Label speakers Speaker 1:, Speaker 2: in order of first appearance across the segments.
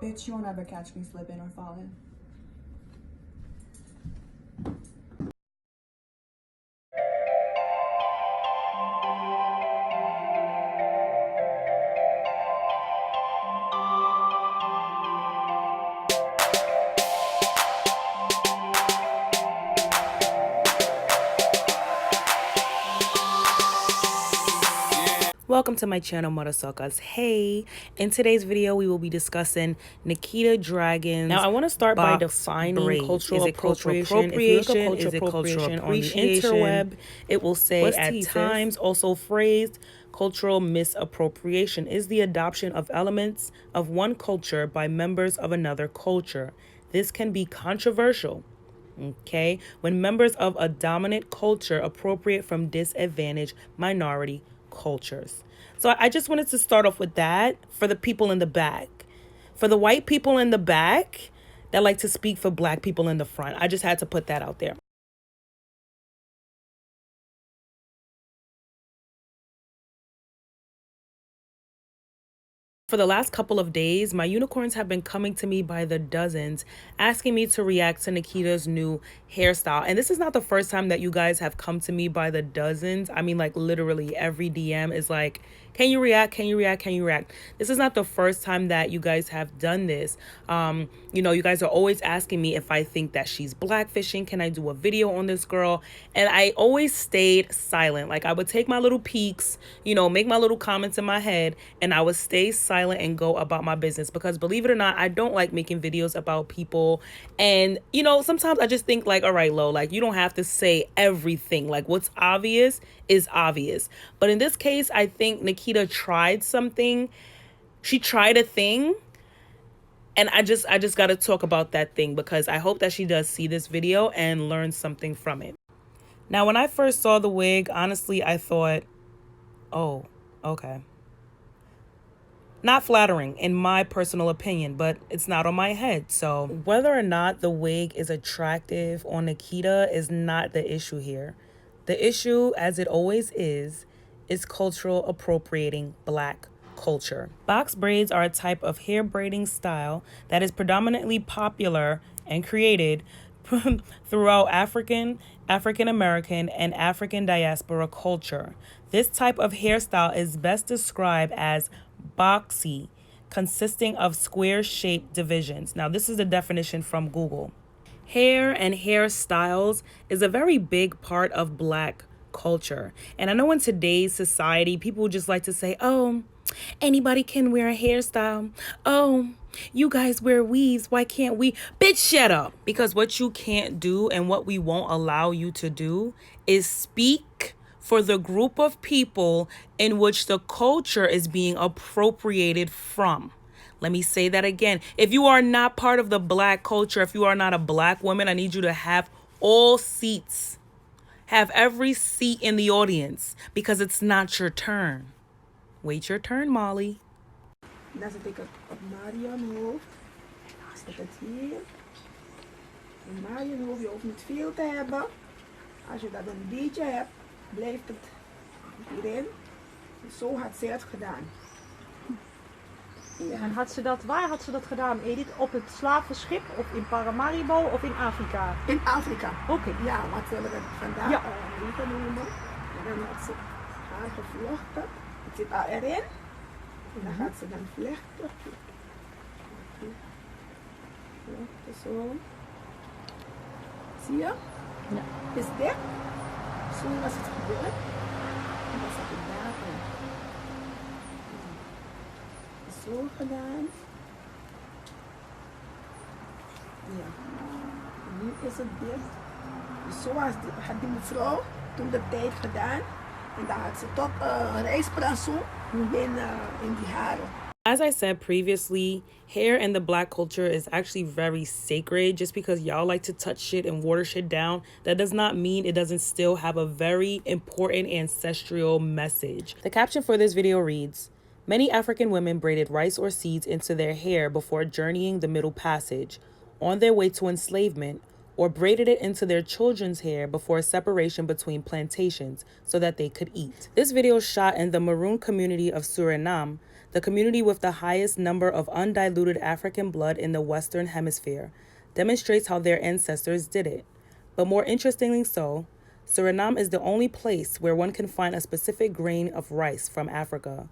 Speaker 1: Bitch, you won't ever catch me slipping or falling.
Speaker 2: Welcome to my channel, Mother Suckers. Hey, in today's video, we will be discussing Nikita Dragun's. Now, I want to start by defining cultural appropriation. Is it cultural appropriation on the interweb? It will say at times also phrased cultural misappropriation is the adoption of elements of one culture by members of another culture. This can be controversial. Okay, when members of a dominant culture appropriate from disadvantaged minority cultures. So I just wanted to start off with that for the people in the back. For the white people in the back that like to speak for black people in the front. I just had to put that out there. For the last couple of days, my unicorns have been coming to me by the dozens, asking me to react to Nikita's new hairstyle. And this is not the first time that you guys have come to me by the dozens. I mean, like literally every DM is like, can you react? Can you react? Can you react? This is not the first time that you guys have done this. You know, you guys are always asking me if I think that she's blackfishing. Can I do a video on this girl? And I always stayed silent. Like I would take my little peeks, you know, make my little comments in my head, and I would stay silent and go about my business, because believe it or not, I don't like making videos about people. And you know, sometimes I just think like, all right, Lo, like you don't have to say everything. Like what's obvious is obvious. But in this case, I think Nikita tried something. She tried a thing. And I just got to talk about that thing, because I hope that she does see this video and learn something from it. Now, when I first saw the wig, honestly, I thought, oh, okay. Not flattering in my personal opinion, but it's not on my head. So whether or not the wig is attractive on Nikita is not the issue here. The issue, as it always is cultural appropriating black culture. Box braids are a type of hair braiding style that is predominantly popular and created throughout African American, and African diaspora culture. This type of hairstyle is best described as boxy, consisting of square-shaped divisions. Now, this is the definition from Google. Hair and hairstyles is a very big part of black culture. And I know in today's society, people just like to say, oh, anybody can wear a hairstyle. Oh, you guys wear weaves. Why can't we? Bitch, shut up. Because what you can't do and what we won't allow you to do is speak for the group of people in which the culture is being appropriated from. Let me say that again. If you are not part of the black culture, if you are not a black woman, I need you to have all seats. Have every seat in the audience, because it's not your turn. Wait your turn, Molly.
Speaker 3: Dan zet ik het op Marion hoofd. Zet het hier. In Marion hoofd, je hoeft niet veel te hebben. Als je dat een beetje hebt, blijft het hierin. Zo had zij het gedaan.
Speaker 4: Ja. En had ze dat, waar had ze dat gedaan, Edith? Op het slavenschip of in Paramaribo of in Afrika?
Speaker 3: In Afrika.
Speaker 4: Oké.
Speaker 3: Ja, want we hebben het vandaag meegenomen. En dan had ze haar gevlochten. Het zit al erin. En dan gaat ze dan vlechten. Vlechten zo. Zie je? Ja. Is dit? Zo was het gebeurd. En dan zat het daarin. Zo gedaan. Ja. En nu is het dit. Dus zo had die mevrouw toen de tijd gedaan. En dan had ze tot een reisbrasson in die haren.
Speaker 2: As I said previously, hair in the black culture is actually very sacred. Just because y'all like to touch shit and water shit down, that does not mean it doesn't still have a very important ancestral message. The caption for this video reads, "Many African women braided rice or seeds into their hair before journeying the Middle Passage, on their way to enslavement, or braided it into their children's hair before separation between plantations so that they could eat." This video shot in the Maroon community of Suriname the community with the highest number of undiluted African blood in the Western Hemisphere, demonstrates how their ancestors did it. But more interestingly so, Suriname is the only place where one can find a specific grain of rice from Africa.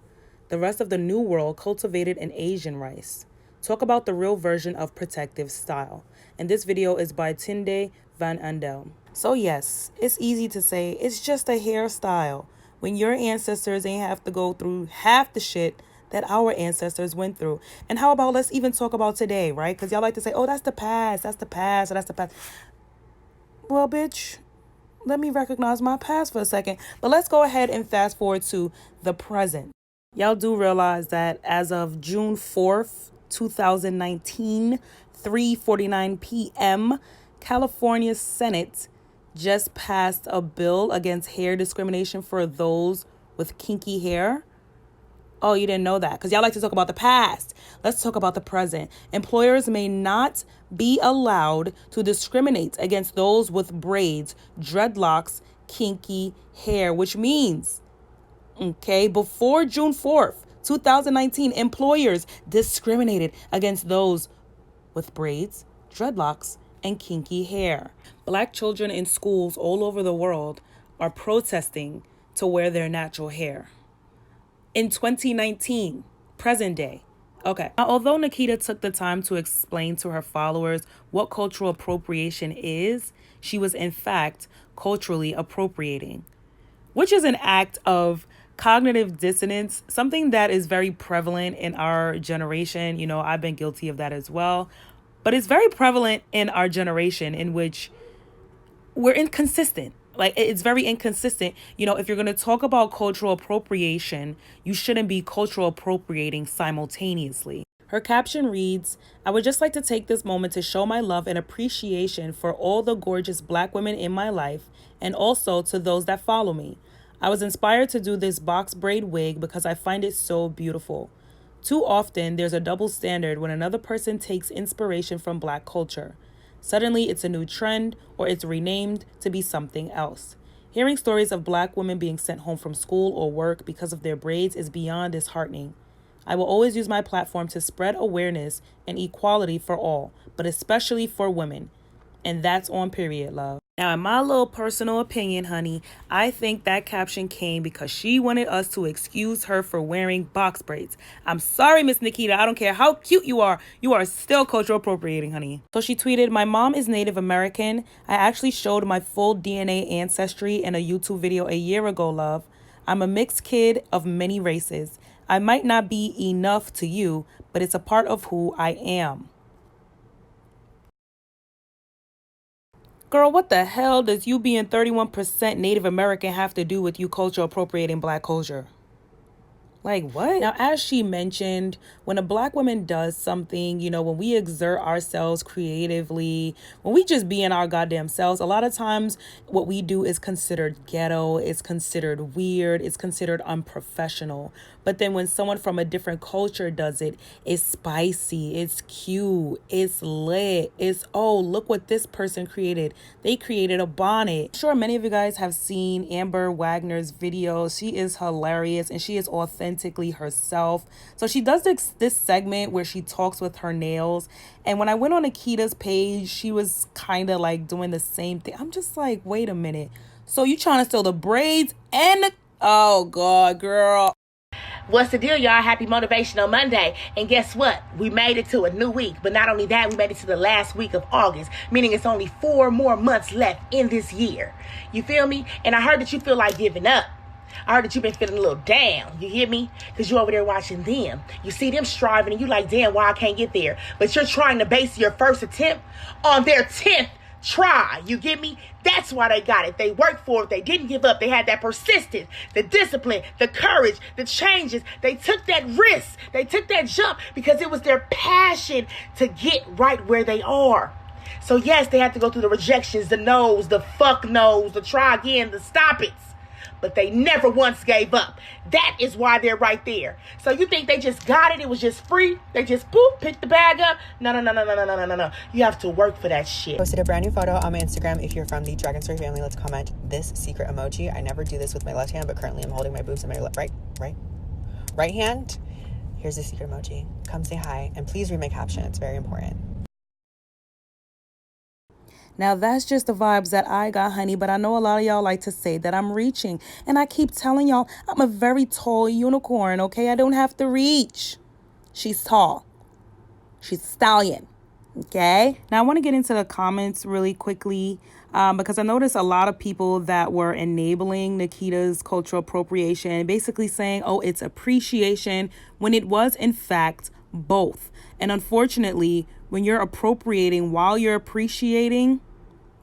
Speaker 2: The rest of the New World cultivated an Asian rice. Talk about the real version of protective style. And this video is by Tinde van Andel. So yes, it's easy to say it's just a hairstyle when your ancestors ain't have to go through half the shit that our ancestors went through. And how about let's even talk about today, right? Because y'all like to say, oh, that's the past, that's the past, that's the past. Well, bitch, let me recognize my past for a second. But let's go ahead and fast forward to the present. Y'all do realize that as of June 4th, 2019, 3:49 p.m., California Senate just passed a bill against hair discrimination for those with kinky hair. Oh, you didn't know that? Because y'all like to talk about the past. Let's talk about the present. Employers may not be allowed to discriminate against those with braids, dreadlocks, kinky hair, which means, okay, before June 4th, 2019, employers discriminated against those with braids, dreadlocks, and kinky hair. Black children in schools all over the world are protesting to wear their natural hair. In 2019, present day. Okay. Now, although Nikita took the time to explain to her followers what cultural appropriation is, she was in fact culturally appropriating, which is an act of cognitive dissonance, something that is very prevalent in our generation. You know, I've been guilty of that as well. But it's very prevalent in our generation in which we're inconsistent. Like, it's very inconsistent. You know, if you're going to talk about cultural appropriation, you shouldn't be cultural appropriating simultaneously. Her caption reads, I would just like to take this moment to show my love and appreciation for all the gorgeous Black women in my life and also to those that follow me. I was inspired to do this box braid wig because I find it so beautiful. Too often, there's a double standard when another person takes inspiration from Black culture. Suddenly, it's a new trend or it's renamed to be something else. Hearing stories of Black women being sent home from school or work because of their braids is beyond disheartening. I will always use my platform to spread awareness and equality for all, but especially for women. And that's on period, love. Now, in my little personal opinion, honey, I think that caption came because she wanted us to excuse her for wearing box braids. I'm sorry, Miss Nikita. I don't care how cute you are still cultural appropriating, honey. So she tweeted, my mom is Native American. I actually showed my full DNA ancestry in a YouTube video a year ago, love. I'm a mixed kid of many races. I might not be enough to you, but it's a part of who I am. Girl, what the hell does you being 31% Native American have to do with you culture appropriating Black culture? Like, what? Now, as she mentioned, when a Black woman does something, you know, when we exert ourselves creatively, when we just be in our goddamn selves, a lot of times what we do is considered ghetto, it's considered weird, it's considered unprofessional. But then when someone from a different culture does it, it's spicy, it's cute, it's lit, it's, oh, look what this person created. They created a bonnet. I'm sure many of you guys have seen Amber Wagner's videos. She is hilarious and she is authentically herself. So she does this segment where she talks with her nails. And when I went on Nikita's page, she was kind of like doing the same thing. I'm just like, wait a minute. So you trying to steal the braids and the... Oh, God, girl.
Speaker 5: What's the deal, y'all? Happy Motivational Monday. And guess what? We made it to a new week. But not only that, we made it to the last week of August, meaning it's only 4 more months left in this year. You feel me? And I heard that you feel like giving up. I heard that you've been feeling a little down. You hear me? Because you're over there watching them. You see them striving and you like, damn, why I can't get there? But you're trying to base your first attempt on their 10th try. You get me? That's why they got it. They worked for it. They didn't give up. They had that persistence, the discipline, the courage, the changes. They took that risk. They took that jump because it was their passion to get right where they are. So yes, they had to go through the rejections, the no's, the fuck no's, the try again, the stop it's. But they never once gave up. That is why they're right there. So you think they just got it? It was just free? They just boop, picked the bag up? No. You have to work for that shit.
Speaker 6: Posted a brand new photo on my Instagram. If you're from the Dragon Story family, let's comment this secret emoji. I never do this with my left hand, but currently I'm holding my boobs in my right hand. Here's the secret emoji. Come say hi, and please read my caption. It's very important.
Speaker 2: Now, that's just the vibes that I got, honey, but I know a lot of y'all like to say that I'm reaching. And I keep telling y'all, I'm a very tall unicorn, okay? I don't have to reach. She's tall. She's a stallion, okay? Now, I want to get into the comments really quickly because I noticed a lot of people that were enabling Nikita's cultural appropriation, basically saying, oh, it's appreciation, when it was, in fact, both. And unfortunately, when you're appropriating while you're appreciating,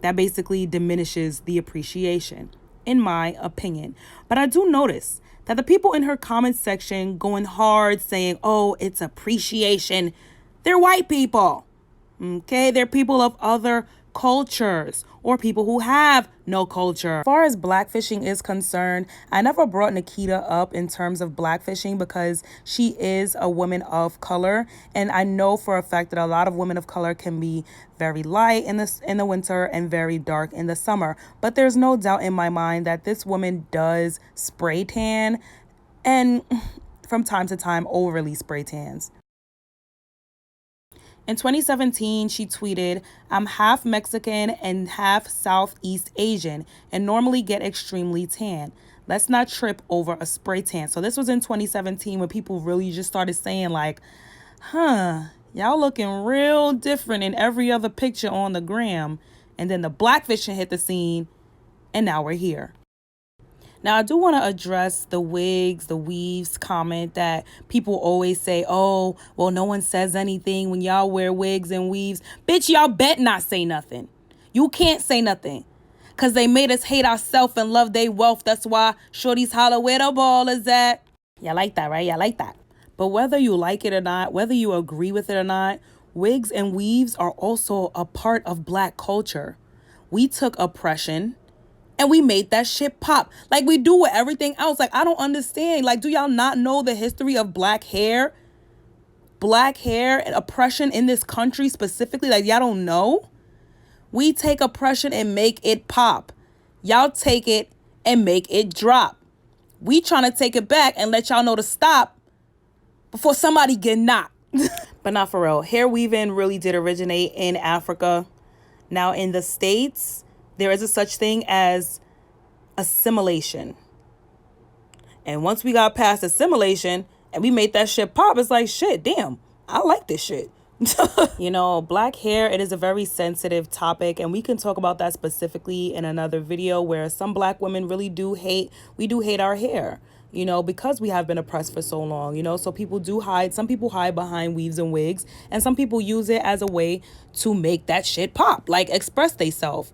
Speaker 2: that basically diminishes the appreciation, in my opinion. But I do notice that the people in her comment section going hard saying, oh, it's appreciation, they're white people. Okay, they're people of other cultures or people who have no culture. As far as blackfishing is concerned, I never brought Nikita up in terms of blackfishing because she is a woman of color, and I know for a fact that a lot of women of color can be very light in the winter and very dark in the summer. But there's no doubt in my mind that this woman does spray tan, and from time to time overly spray tans. In 2017, she tweeted, I'm half Mexican and half Southeast Asian and normally get extremely tan. Let's not trip over a spray tan. So this was in 2017 when people really just started saying like, y'all looking real different in every other picture on the gram. And then the blackfishing hit the scene and now we're here. Now, I do want to address the wigs, the weaves comment that people always say, oh, well, no one says anything when y'all wear wigs and weaves. Bitch, y'all bet not say nothing. You can't say nothing because they made us hate ourselves and love their wealth. That's why shorties holler where the ball is at. Y'all like that, right? Y'all like that. But whether you like it or not, whether you agree with it or not, wigs and weaves are also a part of Black culture. We took oppression and we made that shit pop like we do with everything else. Like, I don't understand. Like, do y'all not know the history of black hair? Black hair and oppression in this country specifically? Like, y'all don't know? We take oppression and make it pop. Y'all take it and make it drop. We trying to take it back and let y'all know to stop before somebody get knocked. But not for real. Hair weaving really did originate in Africa. Now, in the States, there is a such thing as assimilation. And once we got past assimilation and we made that shit pop, it's like, shit, damn, I like this shit. You know, black hair, it is a very sensitive topic, and we can talk about that specifically in another video where some black women really do hate our hair, you know, because we have been oppressed for so long, you know, so people do hide. Some people hide behind weaves and wigs, and some people use it as a way to make that shit pop, like express themselves.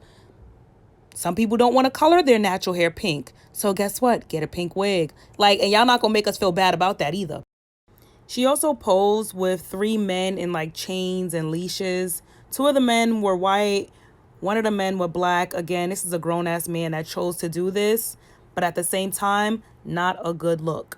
Speaker 2: Some people don't want to color their natural hair pink. So guess what? Get a pink wig. Like, and y'all not going to make us feel bad about that either. She also posed with 3 men in like chains and leashes. 2 of the men were white. 1 of the men were black. Again, this is a grown ass man that chose to do this. But at the same time, not a good look.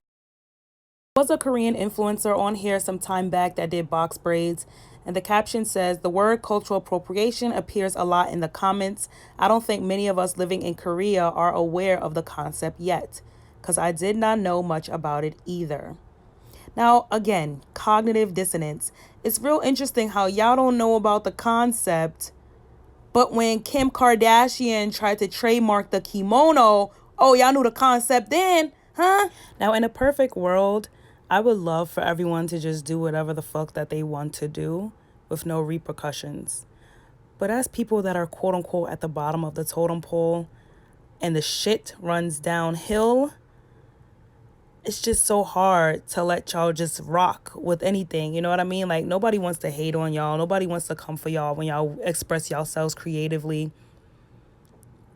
Speaker 2: There was a Korean influencer on here some time back that did box braids. And the caption says, the word cultural appropriation appears a lot in the comments. I don't think many of us living in Korea are aware of the concept yet, because I did not know much about it either. Now, again, cognitive dissonance. It's real interesting how y'all don't know about the concept, but when Kim Kardashian tried to trademark the kimono, oh, y'all knew the concept then, huh? Now, in a perfect world, I would love for everyone to just do whatever the fuck that they want to do with no repercussions. But as people that are quote unquote at the bottom of the totem pole and the shit runs downhill, it's just so hard to let y'all just rock with anything. You know what I mean? Like, nobody wants to hate on y'all. Nobody wants to come for y'all when y'all express yourselves creatively.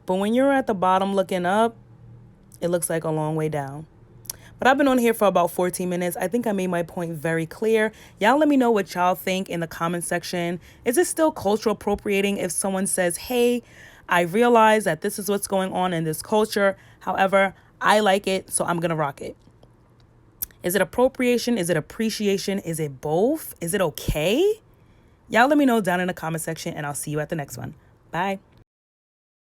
Speaker 2: But when you're at the bottom looking up, it looks like a long way down. But I've been on here for about 14 minutes. I think I made my point very clear. Y'all let me know what y'all think in the comment section. Is it still cultural appropriating if someone says, hey, I realize that this is what's going on in this culture. However, I like it, so I'm going to rock it. Is it appropriation? Is it appreciation? Is it both? Is it okay? Y'all let me know down in the comment section, and I'll see you at the next one. Bye.